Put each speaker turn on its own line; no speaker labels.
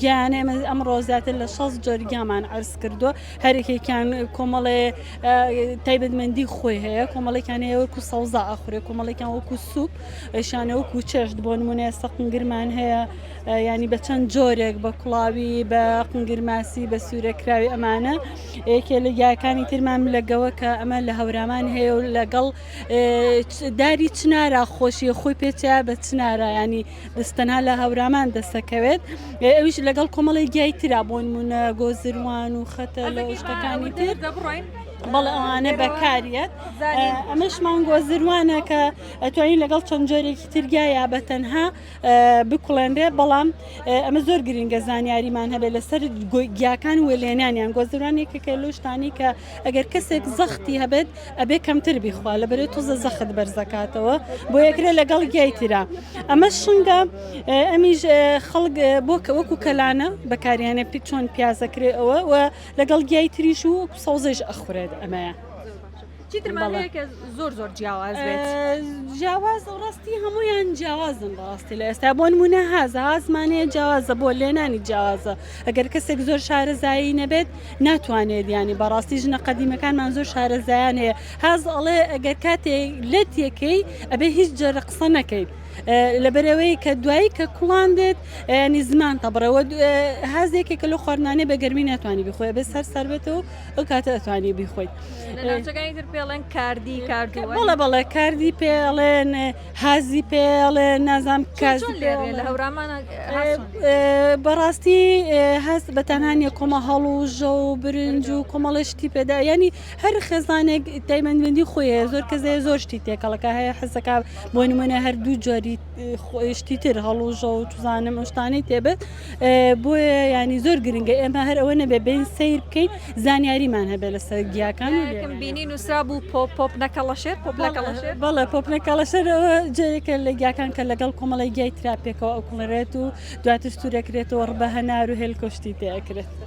گیانە ئەمڕۆ زیاتر لە 6 جۆر گیامان عرض کردووە هەرێکێکیان کۆمەڵێ تایبەتمەندی خۆی هەیە کۆمەڵێکیان هەیە وەکو سەوزا ئەخورێ کۆمەڵێکیان وەکو سوپ شانە وەکو چێشت بۆ نمونە ئێستا قنگرمان هەیە ینی بە چەند جۆرێک بە کوڵاوی بە قنگرماسی بە سوورەکراوی ئەمانە یەکێ لە گیاکانی ترمان لەگەوە کە ئەمە لە هەورامان هەیە و لەگەڵ داری چنارە خۆشیە خۆی پێچە بە چنارە ینی دەستەنها لە هەورامان دەسەکەوێت ئەویش لەگەڵ کۆمەڵی گیای ترا بۆ نمونە گۆزروان و خەتە لە شتەکانی تر بەڵێ ئەوانە بەکارێت ئەمەشمان گۆزروانە کە ئەتوانین لەگەڵ چەند جۆرێکی ترگایە بە تەنها بکوڵێنرێ بەڵام ئەمە زۆر گرنگە زانیاریمان هەبێت لەسەر گیاکان وێلێنانیان گۆزروانێکە کە لەو شتانی کە ئەگەر کەسێک زەختی هەبێت ئەبێ کەمتر بیخوا لەبەرێت تۆزە زەخت بەرزەکاتەوە بۆ یەکرێ لەگەڵ گیای ترا ئەمە شنگە ئەمیش خەڵک بۆ وەکو کەلانە بەکاریانە چۆن پیازەکرێتەوە و لەگەڵ گیای تریش و سەوزەش ئەخورێت ئەمەیە
چیترمانەیە زۆر جیاواز بێت
جیاواز ڕاستی هەمویان جیاوازن ڕاستی لە ئێستا بۆ نمونە هازمانەیە جیاوازە بۆ لێنانی جیاوازە ئەگەر کەسێک زۆر شارەزایی نەبێت ناتوانێت ینی بەڕاستی ژنە قەدیمەکانمان زۆر شارەزایان هەیە هاز ئەڵێ ئەگەر کاتێک لێت یەکەی ئەبێ هیچ جۆرە قسە نەکەیت لەبەرەوەی کە دوایی کە کوڵان دێت ینی زمان تەبڕەوە هازێکێکە لە خواردنانێ بە گەرمی ناتوانانی بخۆی بێ سەر بێتەوە ئەو کاتە ئەتوانی بیخۆیت
پێڵێن کاردی کاردووە
بەڵێ کاردی پێڵێن هازی پێڵێن نازام کاز
لە هەورامان
بەڕاستی هەست بە تەنانیە کۆمە هەڵوژە و برنج و کۆمەڵشتی پێدا ینی هەر خێزانێک تایبەتمەندی خۆیە زۆر کەسەیە زۆر شتی تێکەڵەکە هەیە حەزەکە بۆ نمونە هەردوو جۆری خۆشتی تر هەڵوژە و توزانم شتانەی تێبێت بۆیە ینی زۆر گرنگە ئێمە هەر ئەوە نەبێ بین سیر بکەین زانیاریمان هەبێت لەسەر گیاکان
بینی نووسرا بوو پۆپ نەکەڵەشێت
بەڵێ پۆپ نەکەڵەشەرەوە جێرێکە لە گیاکان کە لەگەڵ کۆمەڵی گیای تراپێکەوە ئەوکڵێت و دواتر سوورەکرێتەوە ڕبە هەنار و هێل کۆشتی تێکرێت